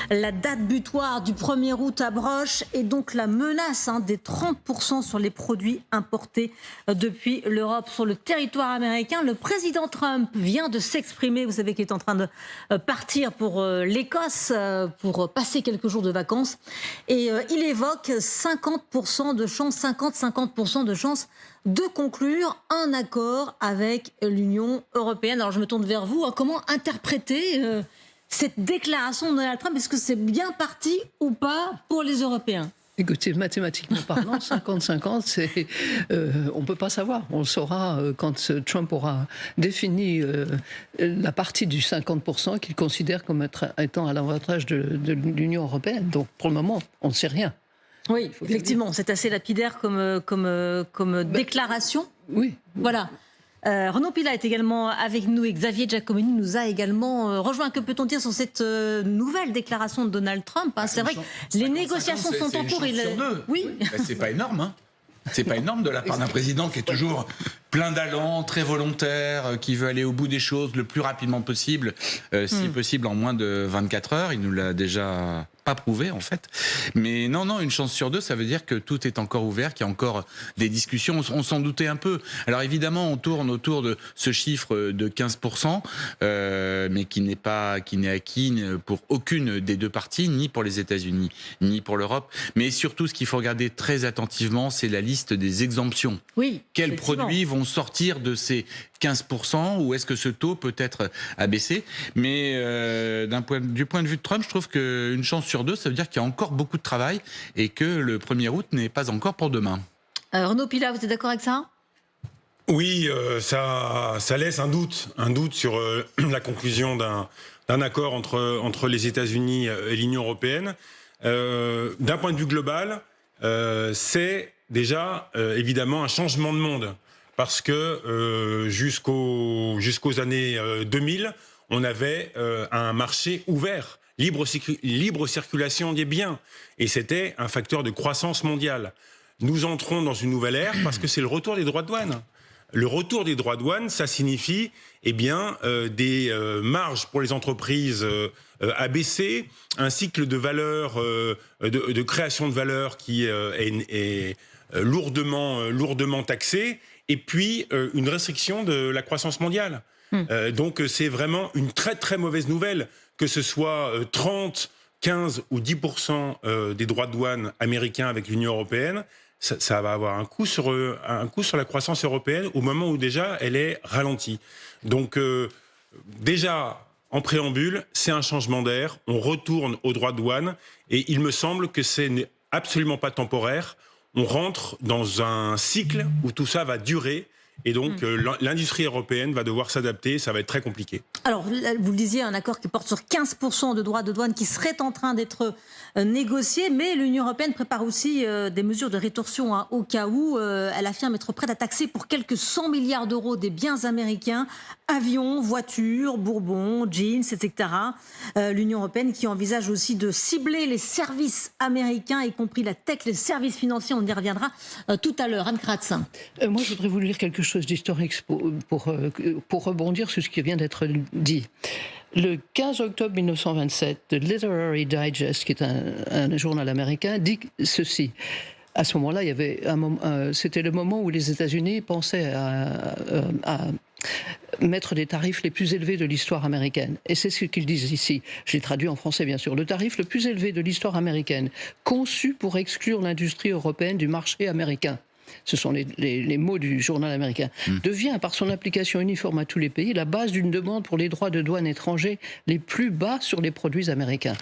La date butoir du 1er août approche et donc la menace des 30% sur les produits importés depuis l'Europe sur le territoire américain. Le président Trump vient de s'exprimer, vous savez qu'il est en train de partir pour l'Écosse pour passer quelques jours de vacances. Et il évoque 50% de chance, 50% de chance de conclure un accord avec l'Union européenne. Alors je me tourne vers vous, comment interpréter cette déclaration de Donald Trump? Est-ce que c'est bien parti ou pas pour les Européens? Écoutez, mathématiquement parlant, 50-50, on ne peut pas savoir. On le saura quand Trump aura défini la partie du 50% qu'il considère comme étant à l'avantage de l'Union européenne. Donc pour le moment, on ne sait rien. Oui, effectivement, c'est assez lapidaire comme déclaration. Oui. Voilà. Renaud Pila est également avec nous et Xavier Giacomini nous a également rejoint. Que peut-on dire sur cette nouvelle déclaration de Donald Trump? C'est vrai que les négociations sont en cours. Oui. C'est pas énorme. C'est pas énorme de la part d'un président qui est toujours plein d'allant, très volontaire, qui veut aller au bout des choses le plus rapidement possible, si possible en moins de 24 heures. Il nous l'a déjà pas prouvé en fait. Mais non, une chance sur deux, ça veut dire que tout est encore ouvert, qu'il y a encore des discussions. On s'en doutait un peu. Alors évidemment, on tourne autour de ce chiffre de 15%, mais qui n'est acquis pour aucune des deux parties, ni pour les États-Unis, ni pour l'Europe. Mais surtout, ce qu'il faut regarder très attentivement, c'est la liste des exemptions. Oui. Quels produits vont sortir de ces 15%, ou est-ce que ce taux peut être abaissé? Mais du point de vue de Trump, je trouve qu'une chance sur deux, ça veut dire qu'il y a encore beaucoup de travail et que le 1er août n'est pas encore pour demain. Renaud Pila, vous êtes d'accord avec ça? Oui, ça laisse un doute sur la conclusion d'un accord entre les États-Unis et l'Union européenne. D'un point de vue global, c'est déjà évidemment un changement de monde. Parce que jusqu'aux années 2000, on avait un marché ouvert, libre circulation des biens. Et c'était un facteur de croissance mondiale. Nous entrons dans une nouvelle ère parce que c'est le retour des droits de douane. Le retour des droits de douane, ça signifie des marges pour les entreprises abaissées, un cycle de valeur, de création de valeur qui est lourdement taxé, et puis une restriction de la croissance mondiale. Donc c'est vraiment une très très mauvaise nouvelle, que ce soit 30, 15 ou 10% des droits de douane américains avec l'Union européenne. Ça va avoir un coup sur la croissance européenne au moment où déjà elle est ralentie. Donc déjà, en préambule, c'est un changement d'air. On retourne aux droits de douane et il me semble que c'est absolument pas temporaire. On rentre dans un cycle où tout ça va durer. Et donc, l'industrie européenne va devoir s'adapter, ça va être très compliqué. Alors, vous le disiez, un accord qui porte sur 15% de droits de douane qui serait en train d'être négocié, mais l'Union européenne prépare aussi des mesures de rétorsion au cas où. Elle affirme être prête à taxer pour quelques 100 milliards d'euros des biens américains, avions, voitures, bourbons, jeans, etc. L'Union européenne qui envisage aussi de cibler les services américains, y compris la tech, les services financiers, on y reviendra tout à l'heure. Anne Kratz. Moi, je voudrais vous lire quelque chose d'historique pour rebondir sur ce qui vient d'être dit. Le 15 octobre 1927, The Literary Digest, qui est un journal américain, dit ceci. À ce moment-là, c'était le moment où les États-Unis pensaient à mettre des tarifs les plus élevés de l'histoire américaine. Et c'est ce qu'ils disent ici. Je l'ai traduit en français, bien sûr. Le tarif le plus élevé de l'histoire américaine, conçu pour exclure l'industrie européenne du marché américain. Ce sont les mots du journal américain, devient par son application uniforme à tous les pays la base d'une demande pour les droits de douane étrangers les plus bas sur les produits américains.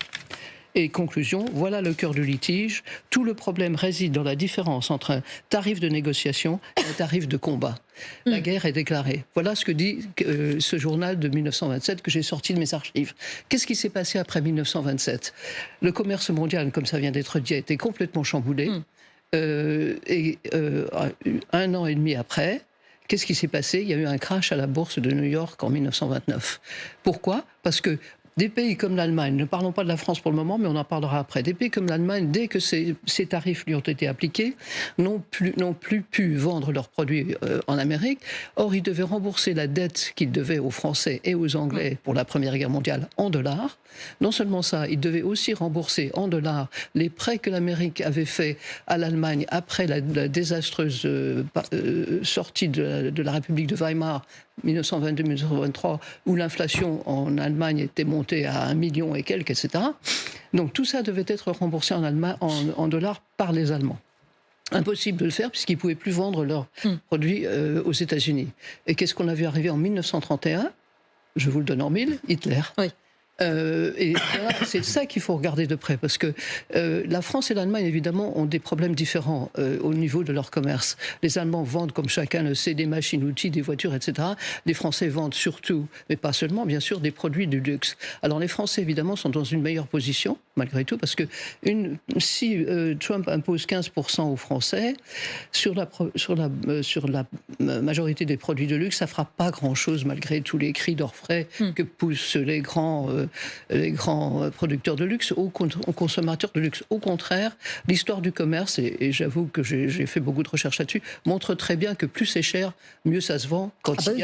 Et conclusion, voilà le cœur du litige. Tout le problème réside dans la différence entre un tarif de négociation et un tarif de combat. La guerre est déclarée. Voilà ce que dit ce journal de 1927 que j'ai sorti de mes archives. Qu'est-ce qui s'est passé après 1927 ? Le commerce mondial, comme ça vient d'être dit, a été complètement chamboulé. Un an et demi après, qu'est-ce qui s'est passé ? Il y a eu un crash à la bourse de New York en 1929. Pourquoi ? Parce que Des pays comme l'Allemagne, ne parlons pas de la France pour le moment, mais on en parlera après. Des pays comme l'Allemagne, dès que ces tarifs lui ont été appliqués, n'ont plus pu vendre leurs produits en Amérique. Or, ils devaient rembourser la dette qu'ils devaient aux Français et aux Anglais pour la Première Guerre mondiale en dollars. Non seulement ça, ils devaient aussi rembourser en dollars les prêts que l'Amérique avait faits à l'Allemagne après la désastreuse sortie de la République de Weimar 1922-1923, où l'inflation en Allemagne était montée à 1 million et quelques, etc. Donc tout ça devait être remboursé en dollars par les Allemands. Impossible de le faire puisqu'ils ne pouvaient plus vendre leurs produits aux États-Unis. Et qu'est-ce qu'on a vu arriver en 1931 ? Je vous le donne en mille, Hitler. Oui. Et là, c'est ça qu'il faut regarder de près, parce que la France et l'Allemagne, évidemment, ont des problèmes différents au niveau de leur commerce. Les Allemands vendent, comme chacun le sait, des machines-outils, des voitures, etc. Les Français vendent surtout, mais pas seulement, bien sûr, des produits de luxe. Alors les Français, évidemment, sont dans une meilleure position, malgré tout, parce que si Trump impose 15% aux Français, sur la majorité des produits de luxe, ça ne fera pas grand-chose, malgré tous les cris d'orfraie que poussent les grands producteurs de luxe aux consommateurs de luxe. Au contraire, l'histoire du commerce, et j'avoue que j'ai fait beaucoup de recherches là-dessus, montre très bien que plus c'est cher, mieux ça se vend quand il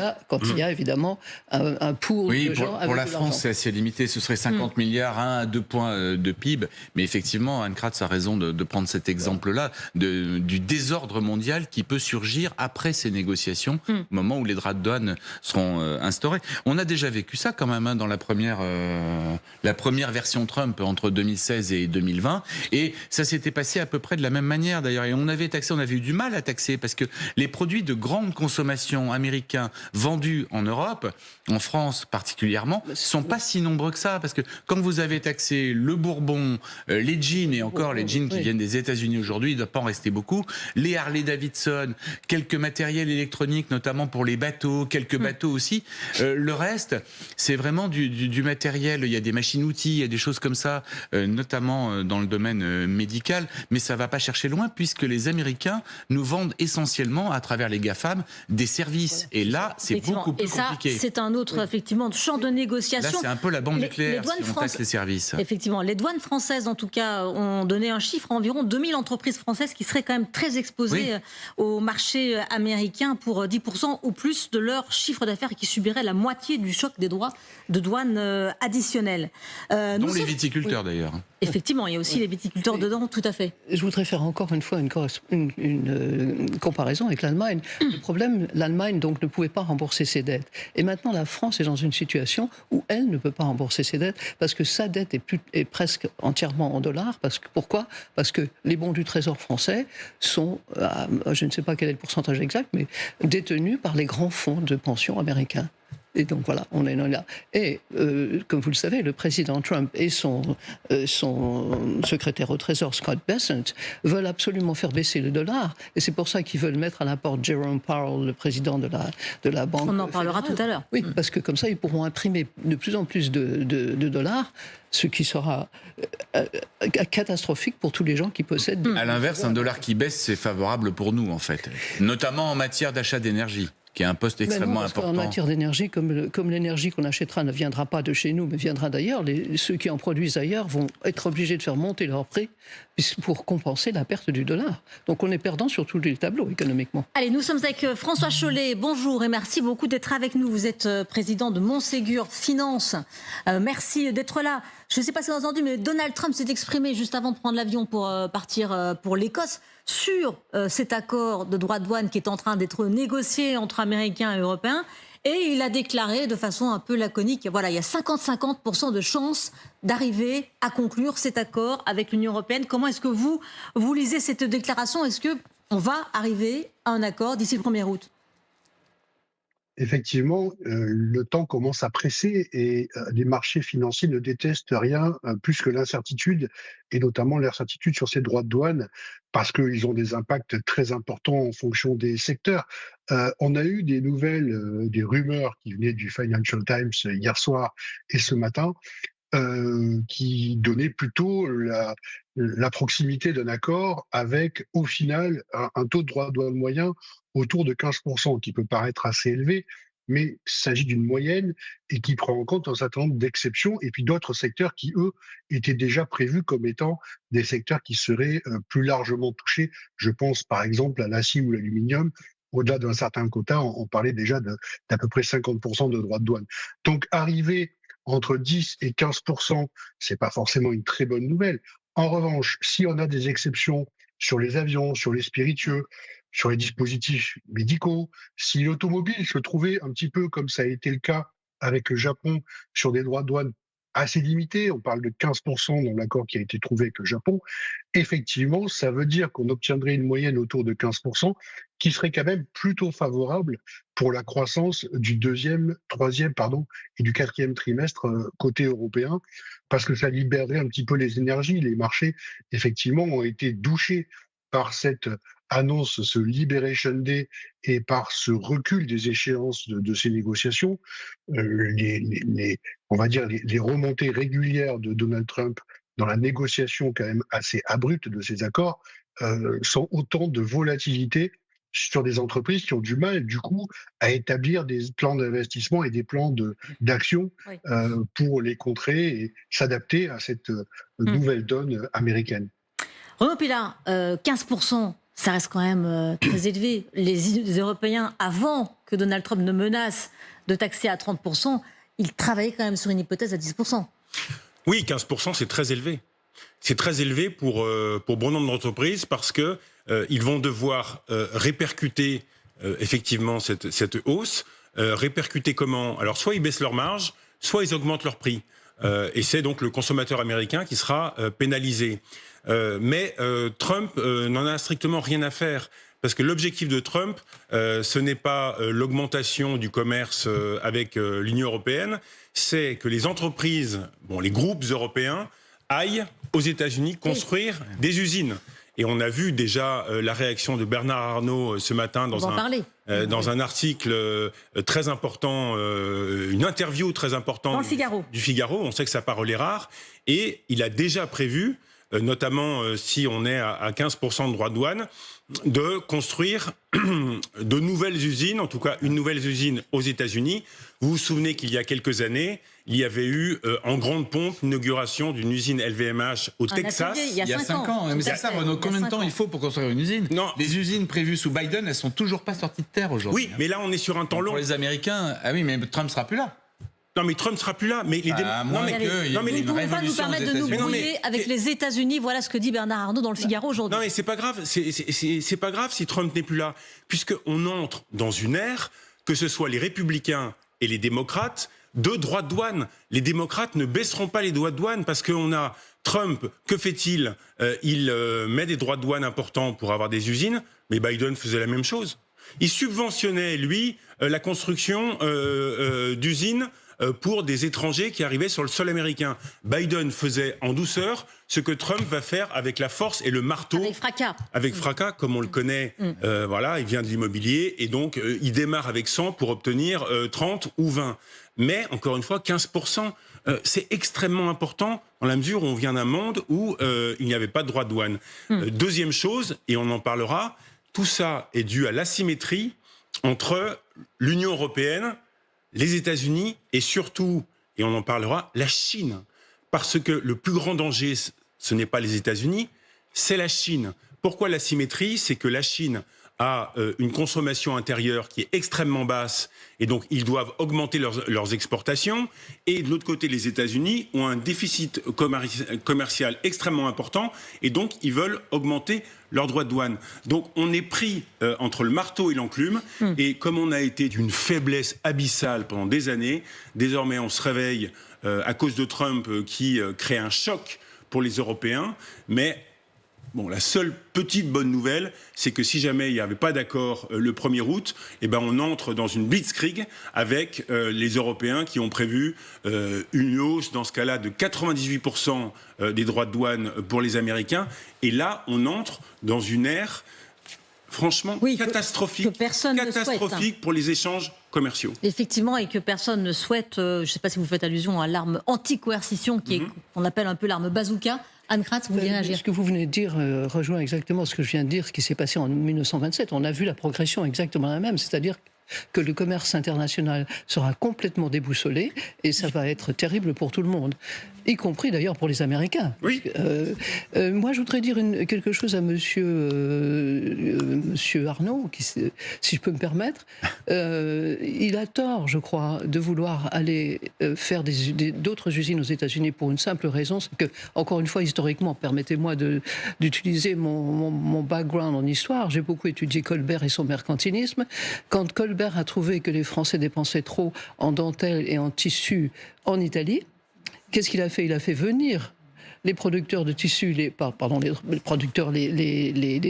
y a évidemment un pool de gens avec pour la de France, l'argent. c'est assez limité. Ce serait 50 milliards, 1 à 2 points de PIB. Mais effectivement, Anne Kratz a raison de prendre cet exemple-là du désordre mondial qui peut surgir après ces négociations, au moment où les droits de douane seront instaurés. On a déjà vécu ça quand même dans la première version Trump entre 2016 et 2020. Et ça s'était passé à peu près de la même manière d'ailleurs. Et on avait eu du mal à taxer parce que les produits de grande consommation américains vendus en Europe, en France particulièrement, sont pas si nombreux que ça. Parce que quand vous avez taxé le bourbon, les jeans, et encore les jeans qui viennent des États-Unis aujourd'hui, il ne doit pas en rester beaucoup, les Harley Davidson, quelques matériels électroniques, notamment pour les bateaux, quelques bateaux aussi. Le reste, c'est vraiment du matériel. Il y a des machines-outils, il y a des choses comme ça, notamment dans le domaine médical, mais ça ne va pas chercher loin puisque les Américains nous vendent essentiellement, à travers les GAFAM, des services. Et là, c'est beaucoup plus compliqué. Et ça, c'est un autre effectivement champ de négociation. Là, c'est un peu la bombe nucléaire si on taxe les services. Effectivement, les douanes françaises, en tout cas, ont donné un chiffre, environ 2000 entreprises françaises qui seraient quand même très exposées au marché américain pour 10% ou plus de leur chiffre d'affaires et qui subiraient la moitié du choc des droits de douane additionnels. Dont les viticulteurs d'ailleurs. Effectivement, il y a aussi les viticulteurs dedans, tout à fait. Je voudrais faire encore une fois une comparaison avec l'Allemagne. Le problème, l'Allemagne donc ne pouvait pas rembourser ses dettes. Et maintenant, la France est dans une situation où elle ne peut pas rembourser ses dettes parce que sa dette est presque entièrement en dollars. Pourquoi ? Parce que les bons du Trésor français sont, je ne sais pas quel est le pourcentage exact, mais détenus par les grands fonds de pension américains. Et donc voilà, on est là. Et comme vous le savez, le président Trump et son secrétaire au Trésor, Scott Bessent, veulent absolument faire baisser le dollar. Et c'est pour ça qu'ils veulent mettre à la porte Jerome Powell, le président de la banque. On en parlera tout à l'heure. Oui, parce que comme ça, ils pourront imprimer de plus en plus de dollars, ce qui sera catastrophique pour tous les gens qui possèdent. À l'inverse, un dollar qui baisse, c'est favorable pour nous, en fait. Notamment en matière d'achat d'énergie, qui est un poste extrêmement important. En matière d'énergie, comme l'énergie qu'on achètera ne viendra pas de chez nous, mais viendra d'ailleurs, ceux qui en produisent ailleurs vont être obligés de faire monter leur prix pour compenser la perte du dollar. Donc on est perdant sur tous les tableaux économiquement. Allez, nous sommes avec François Chollet. Bonjour et merci beaucoup d'être avec nous. Vous êtes président de Montségur Finance. Merci d'être là. Je ne sais pas si vous avez entendu, mais Donald Trump s'est exprimé juste avant de prendre l'avion pour partir pour l'Écosse sur cet accord de droits de douane qui est en train d'être négocié entre Américains et Européens. Et il a déclaré de façon un peu laconique, voilà, il y a 50-50% de chances d'arriver à conclure cet accord avec l'Union européenne. Comment est-ce que vous lisez cette déclaration ? Est-ce qu'on va arriver à un accord d'ici le 1er août ? Effectivement, le temps commence à presser et les marchés financiers ne détestent rien plus que l'incertitude, et notamment l'incertitude sur ces droits de douane, parce qu'ils ont des impacts très importants en fonction des secteurs. On a eu des nouvelles, des rumeurs qui venaient du Financial Times hier soir et ce matin, qui donnaient plutôt la proximité d'un accord avec, au final, un taux de droit de douane moyen autour de 15%, qui peut paraître assez élevé, mais il s'agit d'une moyenne et qui prend en compte un certain nombre d'exceptions et puis d'autres secteurs qui, eux, étaient déjà prévus comme étant des secteurs qui seraient plus largement touchés. Je pense par exemple à l'acier ou l'aluminium. Au-delà d'un certain quota, on parlait déjà d'à peu près 50% de droits de douane. Donc arriver entre 10 et 15%, c'est pas forcément une très bonne nouvelle. En revanche, si on a des exceptions sur les avions, sur les spiritueux, sur les dispositifs médicaux, si l'automobile se trouvait un petit peu comme ça a été le cas avec le Japon sur des droits de douane assez limités, on parle de 15% dans l'accord qui a été trouvé avec le Japon, effectivement, ça veut dire qu'on obtiendrait une moyenne autour de 15% qui serait quand même plutôt favorable pour la croissance du deuxième, troisième, et du quatrième trimestre côté européen, parce que ça libérerait un petit peu les énergies. Les marchés, effectivement, ont été douchés par cette annonce, ce Liberation Day, et par ce recul des échéances de ces négociations. On va dire les remontées régulières de Donald Trump dans la négociation quand même assez abrupte de ces accords sont autant de volatilité sur des entreprises qui ont du mal, du coup, à établir des plans d'investissement et des plans d'action pour les contrer et s'adapter à cette nouvelle donne américaine. Renaud Pilat, 15%, ça reste quand même très élevé. Les Européens, avant que Donald Trump ne menace de taxer à 30%, ils travaillaient quand même sur une hypothèse à 10%. Oui, 15%, c'est très élevé. C'est très élevé pour bon nombre d'entreprises parce que ils vont devoir répercuter effectivement cette hausse. Répercuter comment? Alors, soit ils baissent leurs marges, soit ils augmentent leur prix. Et c'est donc le consommateur américain qui sera pénalisé. Mais Trump n'en a strictement rien à faire. Parce que l'objectif de Trump, ce n'est pas l'augmentation du commerce avec l'Union européenne, c'est que les entreprises, les groupes européens, aillent aux États-Unis construire des usines. Et on a vu déjà la réaction de Bernard Arnault ce matin dans un article très important, une interview très importante du Figaro. On sait que ça parole rare. Et il a déjà prévu, notamment si on est à 15% de droits de douane, de construire de nouvelles usines, en tout cas une nouvelle usine aux États-Unis. Vous vous souvenez qu'il y a quelques années, il y avait eu en grande pompe l'inauguration d'une usine LVMH au Texas. Il y a 5 ans. Mais c'est ça, Renaud. Combien de temps il faut pour construire une usine? Non. Les usines prévues sous Biden, elles sont toujours pas sorties de terre aujourd'hui. Oui, mais là on est sur un temps long. Pour les Américains, ah oui, mais Trump sera plus là. Non, mais Trump sera plus là. Mais les vous ne pouvez pas nous permettre de nous brouiller avec les États-Unis. Voilà ce que dit Bernard Arnault dans le Figaro aujourd'hui. Non, mais c'est pas grave. C'est pas grave si Trump n'est plus là, puisqu'on entre dans une ère, que ce soit les républicains et les démocrates, de droits de douane. Les démocrates ne baisseront pas les droits de douane parce qu'on a Trump. Que fait-il? Il met des droits de douane importants pour avoir des usines, mais Biden faisait la même chose. Il subventionnait, lui, la construction d'usines pour des étrangers qui arrivaient sur le sol américain. Biden faisait en douceur ce que Trump va faire avec la force et le marteau. Avec fracas. Avec fracas, comme on le connaît. Voilà, il vient de l'immobilier et donc il démarre avec 100 pour obtenir 30 ou 20. Mais, encore une fois, 15%, c'est extrêmement important dans la mesure où on vient d'un monde où il n'y avait pas de droit de douane. Deuxième chose, et on en parlera, tout ça est dû à l'asymétrie entre l'Union européenne, les États-Unis et surtout, et on en parlera, la Chine. Parce que le plus grand danger, ce n'est pas les États-Unis, c'est la Chine. Pourquoi l'asymétrie? C'est que la Chine a une consommation intérieure qui est extrêmement basse et donc ils doivent augmenter leurs exportations. Et de l'autre côté, les États-Unis ont un déficit commercial extrêmement important et donc ils veulent augmenter leurs droits de douane. Donc on est pris entre le marteau et l'enclume et comme on a été d'une faiblesse abyssale pendant des années, désormais on se réveille à cause de Trump qui crée un choc pour les Européens, mais bon, la seule petite bonne nouvelle, c'est que si jamais il n'y avait pas d'accord le 1er août, eh ben on entre dans une blitzkrieg avec les Européens qui ont prévu une hausse, dans ce cas-là, de 98% des droits de douane pour les Américains. Et là, on entre dans une ère, franchement, catastrophique, catastrophique pour les échanges commerciaux. Effectivement, et que personne ne souhaite, je ne sais pas si vous faites allusion à l'arme anti-coercition, qu'on appelle un peu l'arme bazooka. Anne Kratz, vous voulez réagir? Ce que vous venez de dire rejoint exactement ce que je viens de dire, ce qui s'est passé en 1927. On a vu la progression exactement la même, c'est-à-dire que le commerce international sera complètement déboussolé et ça va être terrible pour tout le monde, y compris d'ailleurs pour les Américains. Oui. Moi, je voudrais dire quelque chose à monsieur Arnaud, si je peux me permettre. Il a tort, je crois, de vouloir aller faire d'autres usines aux États-Unis pour une simple raison, c'est que, encore une fois, historiquement, permettez-moi d'utiliser mon background en histoire. J'ai beaucoup étudié Colbert et son mercantilisme. Quand Colbert a trouvé que les Français dépensaient trop en dentelle et en tissu en Italie, qu'est-ce qu'il a fait ? Il a fait venir les producteurs de tissus, les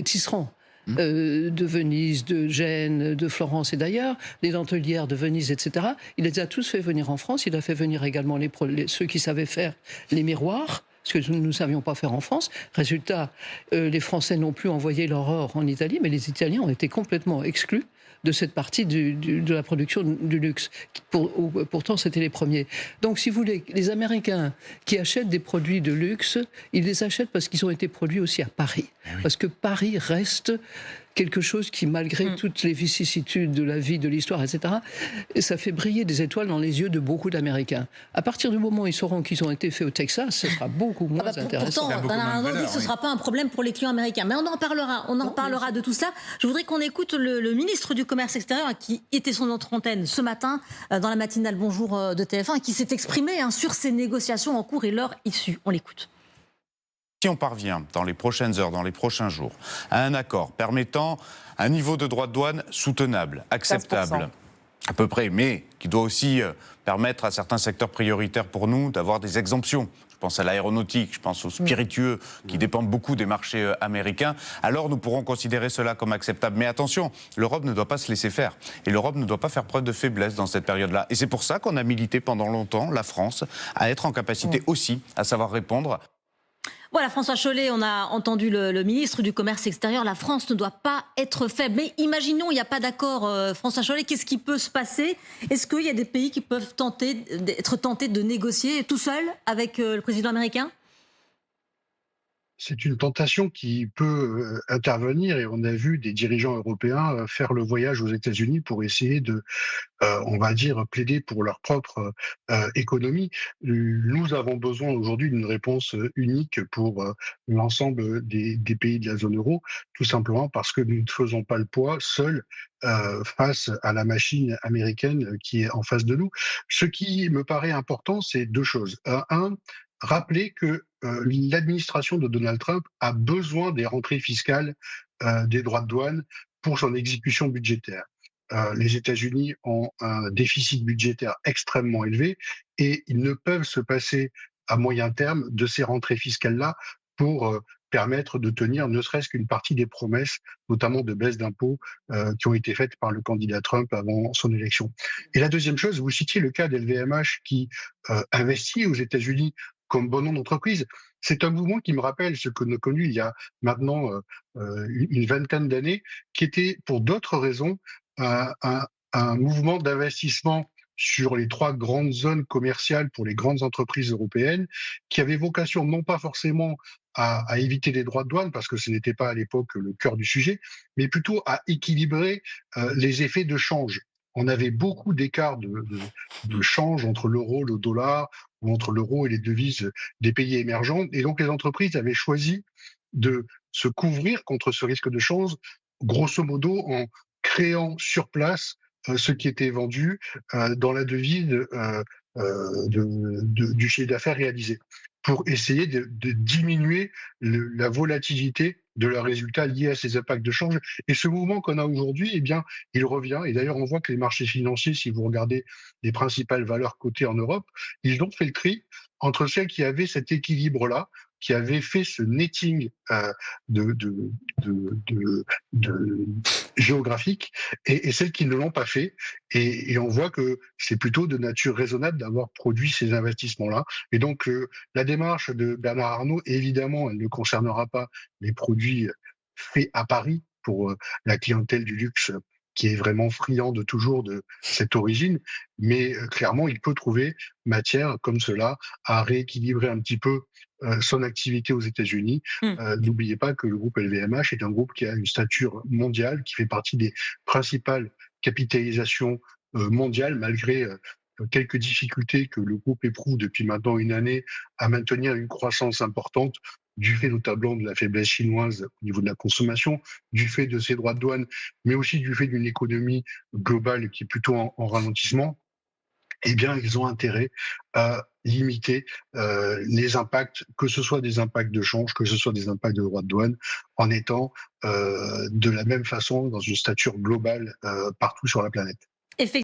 tisserands de Venise, de Gênes, de Florence et d'ailleurs, les dentelières de Venise, etc. Il les a tous fait venir en France. Il a fait venir également ceux qui savaient faire les miroirs, ce que nous ne savions pas faire en France. Résultat, les Français n'ont plus envoyé leur or en Italie, mais les Italiens ont été complètement exclus de cette partie de la production du luxe. Pourtant, c'était les premiers. Donc, si vous voulez, les Américains qui achètent des produits de luxe, ils les achètent parce qu'ils ont été produits aussi à Paris. Oui. Parce que Paris reste quelque chose qui, malgré toutes les vicissitudes de la vie, de l'histoire, etc., ça fait briller des étoiles dans les yeux de beaucoup d'Américains. À partir du moment où ils sauront qu'ils ont été faits au Texas, ce sera beaucoup moins intéressant. Pourtant, Bernard Arnault dit que ce ne sera pas un problème pour les clients américains. Mais on en parlera de tout ça. Je voudrais qu'on écoute le ministre du Commerce extérieur, qui était sur notre antenne ce matin, dans la matinale Bonjour de TF1, qui s'est exprimé sur ces négociations en cours et leur issue. On l'écoute. Si on parvient dans les prochaines heures, dans les prochains jours, à un accord permettant un niveau de droits de douane soutenable, acceptable, 15%. À peu près, mais qui doit aussi permettre à certains secteurs prioritaires pour nous d'avoir des exemptions. Je pense à l'aéronautique, je pense aux spiritueux qui dépendent beaucoup des marchés américains. Alors nous pourrons considérer cela comme acceptable. Mais attention, l'Europe ne doit pas se laisser faire. Et l'Europe ne doit pas faire preuve de faiblesse dans cette période-là. Et c'est pour ça qu'on a milité pendant longtemps, la France, à être en capacité aussi à savoir répondre. Voilà, François Chollet, on a entendu le ministre du Commerce extérieur. La France ne doit pas être faible. Mais imaginons, il n'y a pas d'accord, François Chollet, qu'est-ce qui peut se passer ? Est-ce qu'il y a des pays qui peuvent être tentés de négocier tout seuls avec le président américain ? C'est une tentation qui peut intervenir et on a vu des dirigeants européens faire le voyage aux États-Unis pour essayer de, on va dire, plaider pour leur propre économie. Nous avons besoin aujourd'hui d'une réponse unique pour l'ensemble des pays de la zone euro, tout simplement parce que nous ne faisons pas le poids seuls face à la machine américaine qui est en face de nous. Ce qui me paraît important, c'est deux choses. Rappeler que l'administration de Donald Trump a besoin des rentrées fiscales des droits de douane pour son exécution budgétaire. Les États-Unis ont un déficit budgétaire extrêmement élevé et ils ne peuvent se passer à moyen terme de ces rentrées fiscales-là pour permettre de tenir ne serait-ce qu'une partie des promesses, notamment de baisse d'impôts, qui ont été faites par le candidat Trump avant son élection. Et la deuxième chose, vous citiez le cas d'LVMH qui investit aux États-Unis comme bon nombre d'entreprises. C'est un mouvement qui me rappelle ce que nous avons connu il y a maintenant une vingtaine d'années, qui était pour d'autres raisons un mouvement d'investissement sur les 3 grandes zones commerciales pour les grandes entreprises européennes, qui avait vocation non pas forcément à éviter les droits de douane, parce que ce n'était pas à l'époque le cœur du sujet, mais plutôt à équilibrer les effets de change. On avait beaucoup d'écarts de change entre l'euro, le dollar, ou entre l'euro et les devises des pays émergents. Et donc les entreprises avaient choisi de se couvrir contre ce risque de change, grosso modo en créant sur place ce qui était vendu dans la devise du chiffre d'affaires réalisé, pour essayer de diminuer la volatilité de leurs résultats liés à ces impacts de change. Et ce mouvement qu'on a aujourd'hui, eh bien, il revient. Et d'ailleurs, on voit que les marchés financiers, si vous regardez les principales valeurs cotées en Europe, ils ont fait le tri entre celles qui avaient cet équilibre-là, qui avaient fait ce netting géographique, et celles qui ne l'ont pas fait. Et on voit que c'est plutôt de nature raisonnable d'avoir produit ces investissements-là. Et donc, la démarche de Bernard Arnault, évidemment, elle ne concernera pas les produits faits à Paris pour la clientèle du luxe qui est vraiment friand de toujours de cette origine, mais clairement, il peut trouver matière comme cela à rééquilibrer un petit peu son activité aux États-Unis. N'oubliez pas que le groupe LVMH est un groupe qui a une stature mondiale, qui fait partie des principales capitalisations mondiales, malgré quelques difficultés que le groupe éprouve depuis maintenant une année à maintenir une croissance importante, du fait notamment de la faiblesse chinoise au niveau de la consommation, du fait de ses droits de douane, mais aussi du fait d'une économie globale qui est plutôt en ralentissement. Eh bien, ils ont intérêt à limiter les impacts, que ce soit des impacts de change, que ce soit des impacts de droits de douane, en étant de la même façon dans une stature globale partout sur la planète.